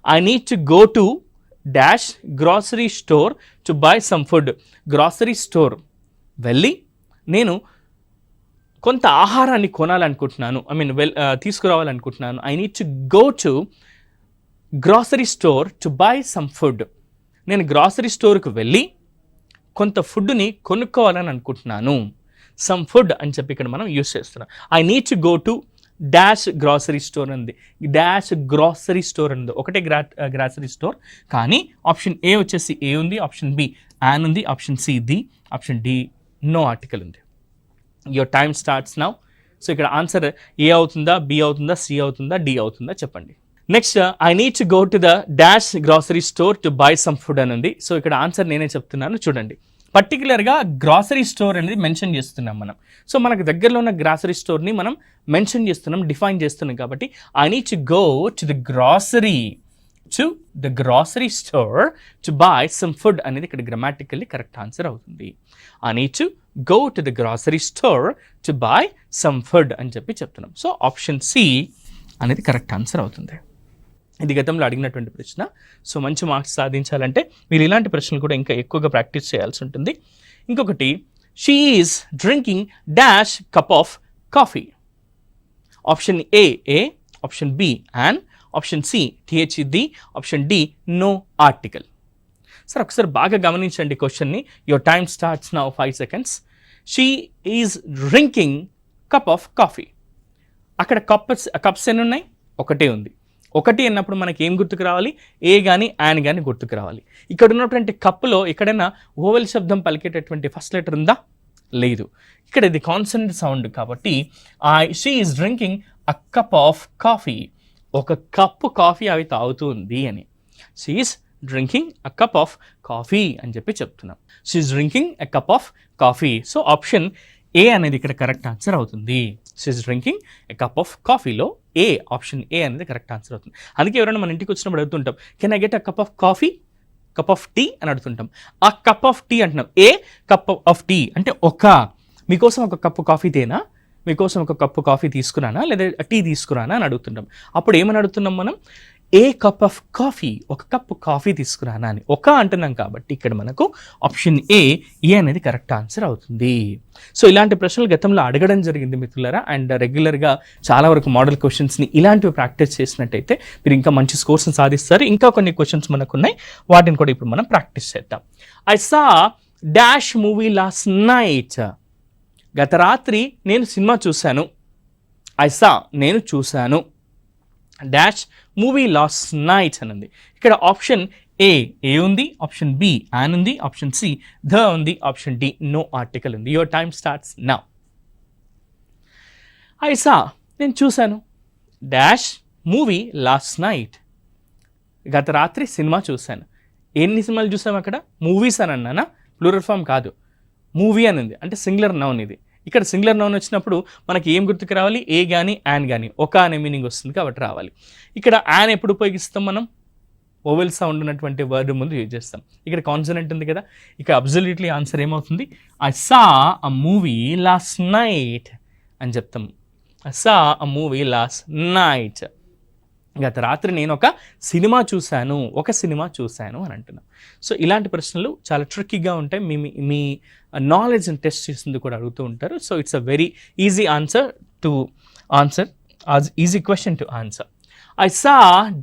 I need to go to dash grocery store to buy some food. Grocery store వెళ్ళి నేను కొంత ఆహారాన్ని కొనాలనుకుంటున్నాను, తీసుకురావాలనుకుంటున్నాను. I need to go to grocery store to buy some food. నేను grocery స్టోర్కి వెళ్ళి కొంత ఫుడ్ని కొనుక్కోవాలని అనుకుంటున్నాను. సమ్ ఫుడ్ అని చెప్పి ఇక్కడ మనం యూస్ చేస్తున్నాం. I need to go to dash grocery store ఉంది, డాష్ గ్రాసరీ స్టోర్ ఉంది, ఒకటే గ్రాసరీ స్టోర్. కానీ ఆప్షన్ ఏ వచ్చేసి ఏ ఉంది, ఆప్షన్ బి యాన్ ఉంది, option C the, option D no article ఉంది. Your time starts now. So ఇక్కడ answer A అవుతుందా, బి అవుతుందా, సి అవుతుందా, డి అవుతుందా చెప్పండి. Next I need to go to the dash grocery store to buy some food అని ఉంది. So ఇక్కడ ఆన్సర్ నేనే చెప్తున్నాను చూడండి. పర్టికులర్గా గ్రాసరీ స్టోర్ అనేది మెన్షన్ చేస్తున్నాం మనం. సో మనకు దగ్గరలో ఉన్న గ్రాసరీ స్టోర్ని మనం మెన్షన్ చేస్తున్నాం, డిఫైన్ చేస్తున్నాం. కాబట్టి I need to go to the grocery store to buy some food అనేది ఇక్కడ గ్రామాటికల్లీ కరెక్ట్ ఆన్సర్ అవుతుంది. I need to go to the grocery store to buy some food అని చెప్పి చెప్తున్నాం. సో ఆప్షన్ సి అనేది correct answer అవుతుంది. ఇది గతంలో అడిగినటువంటి ప్రశ్న. సో మంచి మార్క్స్ సాధించాలంటే మీరు ఇలాంటి ప్రశ్నలు కూడా ఇంకా ఎక్కువగా ప్రాక్టీస్ చేయాల్సి ఉంటుంది. ఇంకొకటి, she is drinking dash cup of coffee. Option A, option B an, option C T H the, option D no article. Sir ఒకసారి బాగా గమనించండి క్వశ్చన్ని. Your time starts now 5 seconds. She is drinking cup of coffee. అక్కడ cups ఎన్ని ఉన్నాయి? ఒకటే ఉంది. ఒకటి అన్నప్పుడు మనకి ఏం గుర్తుకు రావాలి? ఏ కానీ యాన్ కానీ గుర్తుకు రావాలి. ఇక్కడ ఉన్నటువంటి కప్పులో ఎక్కడైనా ఓవెల్ శబ్దం పలికేటటువంటి ఫస్ట్ లెటర్ ఉందా? లేదు. ఇక్కడ ఇది కాన్సనెంట్ సౌండ్ కాబట్టి she is drinking a cup of coffee. ఒక కప్పు కాఫీ అవి తాగుతూ ఉంది అని. She is drinking a cup of coffee అని చెప్పి చెప్తున్నాం. She is drinking a cup of coffee. So option A అనేది ఇక్కడ కరెక్ట్ ఆన్సర్ అవుతుంది. She is drinking a cup of కాఫీలో ఏ, ఆప్షన్ ఏ అనేది కరెక్ట్ ఆన్సర్ అవుతుంది. అందుకే ఎవరైనా మన ఇంటికి వచ్చినప్పుడు అడుగుతుంటాం, can I get a cup of coffee, cup of tea అని అడుగుతుంటాం. ఆ కప్ ఆఫ్ టీ అంటున్నాం. ఏ కప్ ఆఫ్ టీ అంటే మీకోసం ఒక కప్పు కాఫీ తేనా, మీకోసం ఒక కప్పు కాఫీ తీసుకురానా, లేదా టీ తీసుకురానా అని అడుగుతుంటాం. అప్పుడు ఏమని అడుగుతున్నాం మనం? ఏ కప్ ఆఫ్ కాఫీ, ఒక కప్పు కాఫీ తీసుకురానా అని అంటున్నాం. కాబట్టి ఇక్కడ మనకు ఆప్షన్ ఏ అనేది కరెక్ట్ ఆన్సర్ అవుతుంది. సో ఇలాంటి ప్రశ్నలు గతంలో అడగడం జరిగింది మిత్రులారా. అండ్ రెగ్యులర్గా చాలా వరకు మోడల్ క్వశ్చన్స్ని ఇలాంటివి ప్రాక్టీస్ చేసినట్టయితే మీరు ఇంకా మంచి స్కోర్స్ని సాధిస్తారు. ఇంకా కొన్ని క్వశ్చన్స్ మనకు ఉన్నాయి, వాటిని కూడా ఇప్పుడు మనం ప్రాక్టీస్ చేద్దాం. I saw dash movie last night. గత రాత్రి నేను సినిమా చూశాను. ఐ సా నేను చూశాను డాష్ మూవీ లాస్ట్ నైట్ అని ఉంది. ఇక్కడ ఆప్షన్ ఏ ఉంది, ఆప్షన్ బి యాన్ ఉంది, ఆప్షన్ సి ద ఉంది, ఆప్షన్ డి నో ఆర్టికల్ ఉంది. Your time starts now. I saw నేను చూశాను డాష్ మూవీ లాస్ట్ నైట్. గత రాత్రి సినిమా చూశాను. ఎన్ని సినిమాలు చూసాము అక్కడ? మూవీస్ అని అన్నానా? ప్లూరల్ ఫామ్ కాదు, మూవీ అని ఉంది అంటే సింగులర్ నౌన్. ఇది ఇక్కడ సింగులర్ నౌన్ వచ్చినప్పుడు మనకి ఏం గుర్తుకు రావాలి? ఏ కానీ యాన్ కానీ, ఒక అనే మీనింగ్ వస్తుంది కాబట్టి రావాలి. ఇక్కడ యాన్ ఎప్పుడు ఉపయోగిస్తాం మనం? ఓవెల్ సౌండ్ ఉన్నటువంటి వర్డ్ ముందు యూజ్ చేస్తాం. ఇక్కడ కాన్సనెంట్ ఉంది కదా, ఇక్కడ అబ్సల్యూట్లీ ఆన్సర్ ఏమవుతుంది? I saw a movie last night అని చెప్తాం. I saw a movie last night. గత రాత్రి నేను ఒక సినిమా చూశాను అని అంటున్నాం. సో ఇలాంటి ప్రశ్నలు చాలా ట్రిక్కీగా ఉంటాయి. మీ నాలెడ్జ్ని టెస్ట్ చేసింది కూడా అడుగుతూ ఉంటారు. So it's a very easy easy question to answer. I saw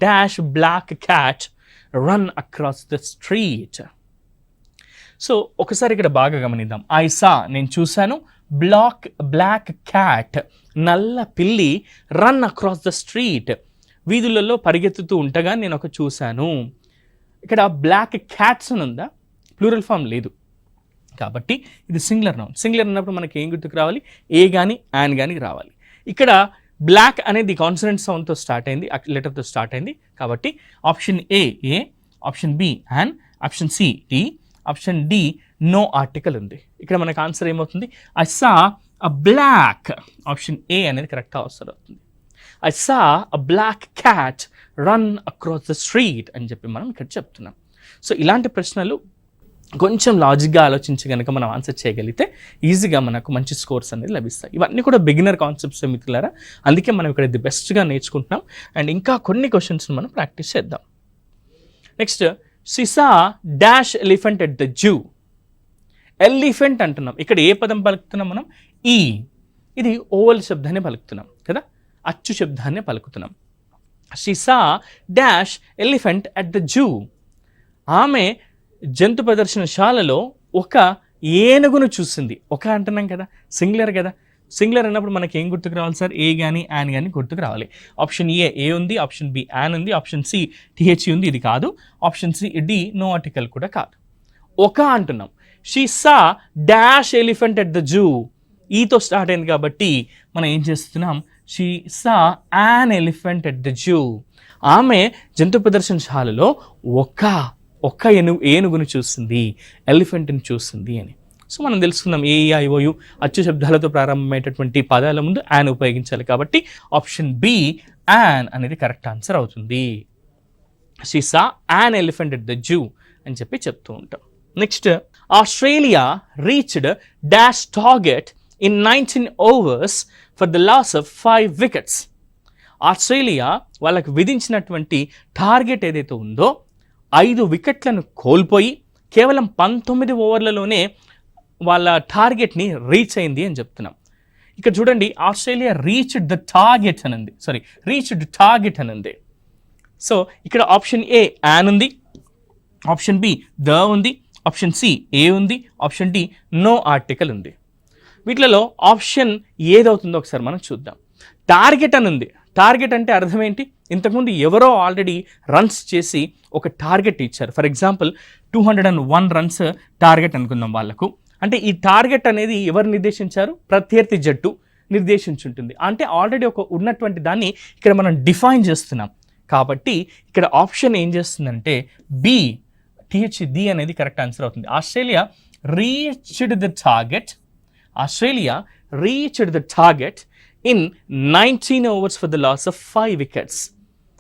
dash black cat run across the street. So ఒకసారి ఇక్కడ బాగా గమనిద్దాం. ఐ సా నేను చూశాను, బ్లాక్ క్యాట్ నల్ల పిల్లి రన్ అక్రాస్ ద స్ట్రీట్ వీధులలో పరిగెత్తుతూ ఉండగా నేను చూశాను. ఇక్కడ బ్లాక్ క్యాట్స్ అని ఉందా? ప్లూరల్ ఫామ్ లేదు కాబట్టి ఇది సింగులర్ నౌన్. సింగులర్ అన్నప్పుడు మనకి ఏం గుర్తుకు రావాలి? ఏ కానీ యాన్ కానీ రావాలి. ఇక్కడ బ్లాక్ అనేది కాన్సనెంట్ సౌండ్తో స్టార్ట్ అయింది, లెటర్తో స్టార్ట్ అయింది కాబట్టి option A, option B an, option C D, option D no article ఉంది. ఇక్కడ మనకు ఆన్సర్ ఏమవుతుంది? I saw a black. Option A అనేది కరెక్ట్గా ఆన్సర్ అవుతుంది. I saw a black cat run across the street అని చెప్పి మనం ఇక్కడ చెప్తున్నాం. సో ఇలాంటి ప్రశ్నలు కొంచెం లాజిక్గా ఆలోచించి కనుక మనం ఆన్సర్ చేయగలిగితే ఈజీగా మనకు మంచి స్కోర్స్ అనేది లభిస్తాయి. ఇవన్నీ కూడా బిగినర్ కాన్సెప్ట్స్ మిత్రులారా. అందుకే మనం ఇక్కడ ది బెస్ట్గా నేర్చుకుంటున్నాం. అండ్ ఇంకా కొన్ని క్వశ్చన్స్ మనం ప్రాక్టీస్ చేద్దాం. Next, CISA dash elephant at the zoo. Elephant అంటున్నాం. ఇక్కడ ఏ పదం పలుకుతున్నాం మనం? ఈ. ఇది ఓవల్ శబ్దాన్ని పలుకుతున్నాం కదా, అచ్చు శబ్దాన్ని పలుకుతున్నాం. She saw dash elephant at the zoo. ఆమె జంతు ప్రదర్శనశాలలో ఒక ఏనుగును చూసింది. ఒక అంటున్నాం కదా, సింగులర్ కదా. సింగులర్ అన్నప్పుడు మనకి ఏం గుర్తుకు రావాలి సార్? ఏ కానీ యాన్ కానీ గుర్తుకు రావాలి. ఆప్షన్ ఏ ఉంది, ఆప్షన్ బి యాన్ ఉంది, ఆప్షన్ సి టిహెచ్ ఉంది, ఇది కాదు. Option C D no article కూడా కాదు. ఒక అంటున్నాం. She saw dash elephant at the zoo. ఈతో స్టార్ట్ అయింది కాబట్టి మనం ఏం చేస్తున్నాం? She saw an elephant at the zoo. ఆమె జంతు ప్రదర్శనశాలలో ఒక్క ఏనుగును చూస్తుంది, ఎలిఫెంట్ని చూస్తుంది అని. సో మనం తెలుసుకుందాం ఏఐఓయు అచ్చు శబ్దాలతో ప్రారంభమయ్యేటటువంటి పదాల ముందు యాన్ ఉపయోగించాలి కాబట్టి ఆప్షన్ బి యాన్ అనేది కరెక్ట్ ఆన్సర్ అవుతుంది. She saw an elephant at the zoo అని చెప్పి చెప్తూ ఉంటాం. Next, Australia reached dash target in 19 overs for the loss of 5 wickets. Australia వాళ్ళకు విధించినటువంటి టార్గెట్ ఏదైతే ఉందో 5 వికెట్లను కోల్పోయి కేవలం 19 ఓవర్లలోనే వాళ్ళ టార్గెట్ని రీచ్ అయింది అని చెప్తున్నాం. ఇక్కడ చూడండి, ఆస్ట్రేలియా రీచ్డ్ ద టార్గెట్ అనంది. సో ఇక్కడ ఆప్షన్ ఏ యాన్ ఉంది, ఆప్షన్ బి ద ఉంది, ఆప్షన్ సి ఏ ఉంది, ఆప్షన్ డి నో ఆర్టికల్ ఉంది. వీటిలలో ఆప్షన్ ఏదవుతుందో ఒకసారి మనం చూద్దాం. టార్గెట్ అని ఉంది. టార్గెట్ అంటే అర్థం ఏంటి? ఇంతకుముందు ఎవరో ఆల్రెడీ రన్స్ చేసి ఒక టార్గెట్ ఇచ్చారు. ఫర్ ఎగ్జాంపుల్ 201 రన్స్ టార్గెట్ అనుకుందాం వాళ్ళకు. అంటే ఈ టార్గెట్ అనేది ఎవరు నిర్దేశించారు? ప్రత్యర్థి జట్టు నిర్దేశించుంటుంది. అంటే ఆల్రెడీ ఒక ఉన్నటువంటి దాన్ని ఇక్కడ మనం డిఫైన్ చేస్తున్నాం. కాబట్టి ఇక్కడ ఆప్షన్ ఏం చేస్తుందంటే బి టిహెచ్డి అనేది కరెక్ట్ ఆన్సర్ అవుతుంది. Australia reached the target in 19 overs for the loss of 5 wickets.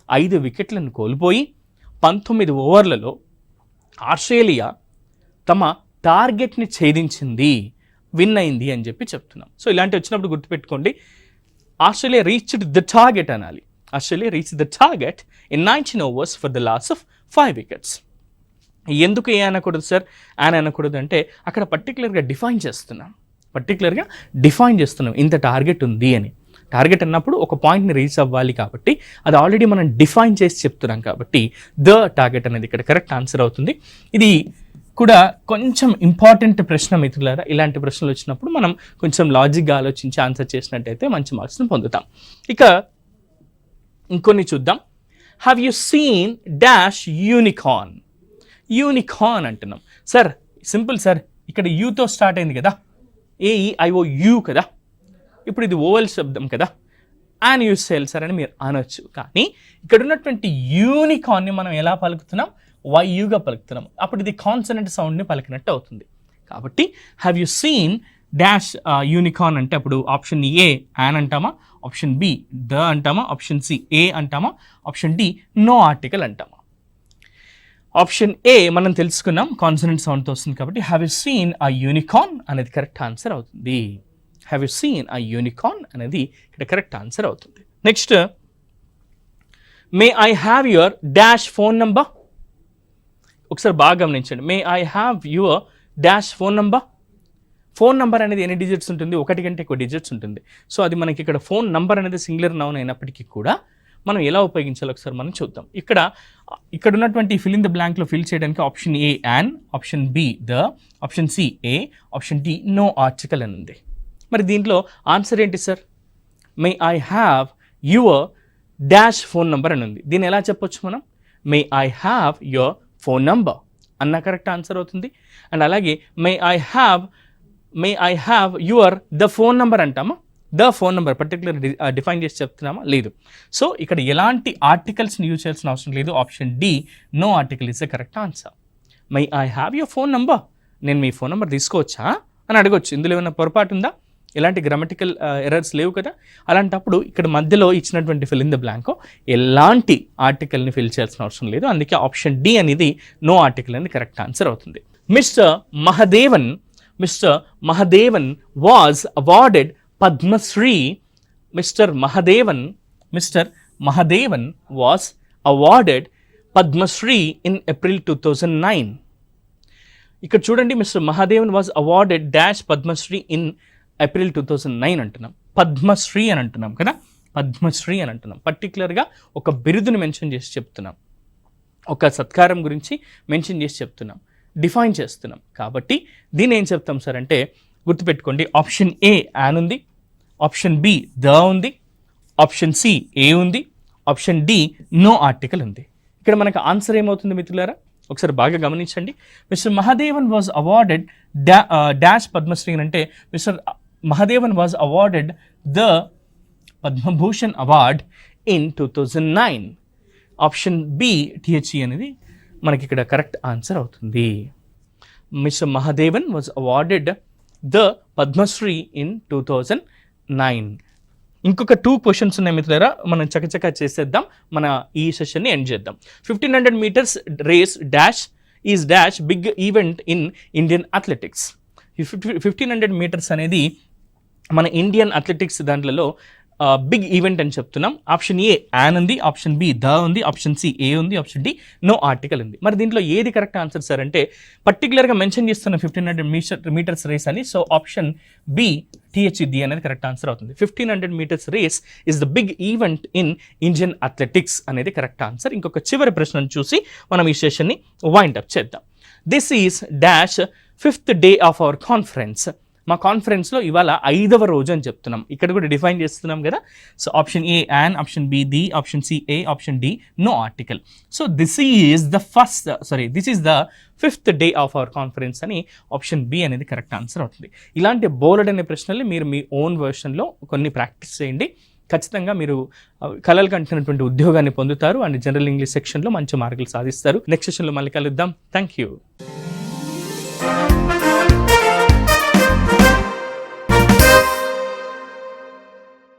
5 వికెట్లను కోల్పోయి 19 ఓవర్లలో ఆస్ట్రేలియా తమ టార్గెట్ని ఛేదించింది, విన్ అయింది అని చెప్పి చెప్తున్నాం. సో ఇలాంటివి వచ్చినప్పుడు గుర్తుపెట్టుకోండి, ఆస్ట్రేలియా రీచ్డ్ ద టార్గెట్ అనాలి. Australia reached the target in 19 overs for the loss of 5 wickets. ఎందుకు ఏ అనకూడదు సార్, యాన్ అనకూడదు అంటే అక్కడ పర్టికులర్గా డిఫైన్ చేస్తున్నాం. ఇంత టార్గెట్ ఉంది అని. టార్గెట్ అన్నప్పుడు ఒక పాయింట్ని రీచ్ అవ్వాలి కాబట్టి అది ఆల్రెడీ మనం డిఫైన్ చేసి చెప్తున్నాం కాబట్టి ద టార్గెట్ అనేది ఇక్కడ కరెక్ట్ ఆన్సర్ అవుతుంది. ఇది కూడా కొంచెం ఇంపార్టెంట్ ప్రశ్న మిత్రులారా. ఇలాంటి ప్రశ్నలు వచ్చినప్పుడు మనం కొంచెం లాజిక్గా ఆలోచించి ఆన్సర్ చేసినట్టయితే మంచి మార్క్స్ని పొందుతాం. ఇక ఇంకొన్ని చూద్దాం. Have you seen dash unicorn? Unicorn అంటున్నాం సార్. సింపుల్ సార్, ఇక్కడ యూతో స్టార్ట్ అయింది కదా, ఏఈఐఓయు కదా. ఇప్పుడు ఇది ఓవల్ శబ్దం కదా, యాన్ యూస్ చేయాలి సార్ అని మీరు అనొచ్చు. కానీ ఇక్కడ ఉన్నటువంటి యూనికార్న్ని మనం ఎలా పలుకుతున్నాం? వైయుగా పలుకుతున్నాం. అప్పుడు ఇది కాన్సనెంట్ సౌండ్ని పలికినట్టు అవుతుంది. కాబట్టి have you seen dash unicorn అంటే అప్పుడు ఆప్షన్ ఏ యాన్ అంటామా, ఆప్షన్ బి ద అంటామా, ఆప్షన్ సి ఏ అంటామా, ఆప్షన్ డి నో ఆర్టికల్ అంటామా? ఆప్షన్ ఏ మనం తెలుసుకున్నాం, కాన్సనెంట్ సౌండ్తో వస్తుంది కాబట్టి have you seen a unicorn అనేది కరెక్ట్ ఆన్సర్ అవుతుంది. Have you seen a unicorn అనేది ఇక్కడ కరెక్ట్ ఆన్సర్ అవుతుంది. Next, may I have your dash phone number? ఒకసారి బాగా గమనించండి. May I have your dash phone number? Phone number అనేది ఎన్ని డిజిట్స్ ఉంటుంది? 1 కంటే ఎక్కువ డిజిట్స్ ఉంటుంది. సో అది మనకి ఇక్కడ ఫోన్ నంబర్ అనేది సింగులర్ నౌన్ అయినప్పటికీ కూడా మనం ఎలా ఉపయోగించాలో ఒకసారి మనం చూద్దాం. ఇక్కడ ఉన్నటువంటి ఫిల్ ఇన్ ద బ్లాంక్లో ఫిల్ చేయడానికి option A an, option B the, option C A, option D no article అని ఉంది. మరి దీంట్లో ఆన్సర్ ఏంటి sir? May I have your dash phone number అని ఉంది. దీన్ని ఎలా చెప్పొచ్చు మనం? May I have your phone number అన్న కరెక్ట్ ఆన్సర్ అవుతుంది. అండ్ అలాగే may I have your the phone number అంటామా? The phone number particular define చేసి చెప్తున్నామా? లేదు. సో ఇక్కడ ఎలాంటి ఆర్టికల్స్ని యూజ్ చేయాల్సిన అవసరం లేదు. Option D no article is the correct answer. My I have your phone number, నేను మీ ఫోన్ నెంబర్ తీసుకోవచ్చా అని అడగొచ్చు. ఇందులో ఏమైనా పొరపాటు ఉందా? ఎలాంటి గ్రామటికల్ ఎర్రర్స్ లేవు కదా. అలాంటప్పుడు ఇక్కడ మధ్యలో ఇచ్చినటువంటి ఫిల్ ఇన్ ద బ్లాంక్ ఎలాంటి ఆర్టికల్ని ఫిల్ చేయాల్సిన అవసరం లేదు. అందుకే ఆప్షన్ డి అనేది నో ఆర్టికల్ అనేది కరెక్ట్ ఆన్సర్ అవుతుంది. Mister Mahadevan was awarded Padmasri. Mr. Mahadevan was awarded Padmasri in April 2009. ఇక్కడ చూడండి, mister Mahadevan was awarded dash Padmashri in April 2009 అంటున్నాం. పద్మశ్రీ అని అంటున్నాం కదా, పద్మశ్రీ అని అంటున్నాం. పర్టికులర్గా ఒక బిరుదుని మెన్షన్ చేసి చెప్తున్నాం, ఒక సత్కారం గురించి మెన్షన్ చేసి చెప్తున్నాం. డిఫైన్ చేస్తున్నాం. కాబట్టి దీన్ని ఏం చెప్తాం సార్ అంటే గుర్తుపెట్టుకోండి, ఆప్షన్ ఏ యాన్ ఉంది, ఆప్షన్ బి ద ఉంది, ఆప్షన్ సి ఏ ఉంది, ఆప్షన్ డి నో ఆర్టికల్ ఉంది. ఇక్కడ మనకు ఆన్సర్ ఏమవుతుంది మిత్రులారా, ఒకసారి బాగా గమనించండి. Mister Mahadevan was awarded dash Padma Shri అంటే mister Mahadevan was awarded the Padma Bhushan award in 2009. Option B T H E అనేది మనకి ఇక్కడ కరెక్ట్ ఆన్సర్ అవుతుంది. Mister Mahadevan was awarded the Padma Shri in 2009. ఇంకొక 2 క్వశ్చన్స్ ఉన్నాయి మిత్రులారా, మనం చకచకా చేసేద్దాం, మన ఈ సెషన్ని ఎండ్ చేద్దాం. 1500 metres race dash is dash big event in Indian athletics. 1500 metres అనేది మన ఇండియన్ అథ్లెటిక్స్ దాంట్లో బిగ్ ఈవెంట్ అని చెప్తున్నాం. ఆప్షన్ ఏ యాన్ ఉంది, ఆప్షన్ బి ద ఉంది, ఆప్షన్ సి ఏ ఉంది, ఆప్షన్ డి నో ఆర్టికల్ ఉంది. మరి దీంట్లో ఏది కరెక్ట్ ఆన్సర్ సార్ అంటే పర్టికులర్గా మెన్షన్ చేస్తున్న 1500 మీటర్స్ రేస్ అని, సో ఆప్షన్ బి టిహెచ్డి అనేది కరెక్ట్ ఆన్సర్ అవుతుంది. 1500 metres race is the big event in Indian athletics అనేది కరెక్ట్ ఆన్సర్. ఇంకొక చివరి ప్రశ్నను చూసి మనం ఈ సెషన్ని వైండ్ అప్ చేద్దాం. This is dash 5th day of our conference. మా కాన్ఫరెన్స్లో ఇవాళ 5వ రోజు అని చెప్తున్నాం. ఇక్కడ కూడా డిఫైన్ చేస్తున్నాం కదా. So option A an, option B the, option C A, option D no article. So this is the 5th day of our conference అని ఆప్షన్ బి అనేది కరెక్ట్ ఆన్సర్ అవుతుంది. ఇలాంటి బోల్డ్ అనే ప్రశ్నలు మీరు మీ ఓన్ వర్షన్లో కొన్ని ప్రాక్టీస్ చేయండి. ఖచ్చితంగా మీరు కలలు కంటున్నటువంటి ఉద్యోగాన్ని పొందుతారు అండ్ జనరల్ ఇంగ్లీష్ సెక్షన్లో మంచి మార్కులు సాధిస్తారు. నెక్స్ట్ సెషన్లో మళ్ళీ కలుద్దాం. Thank you.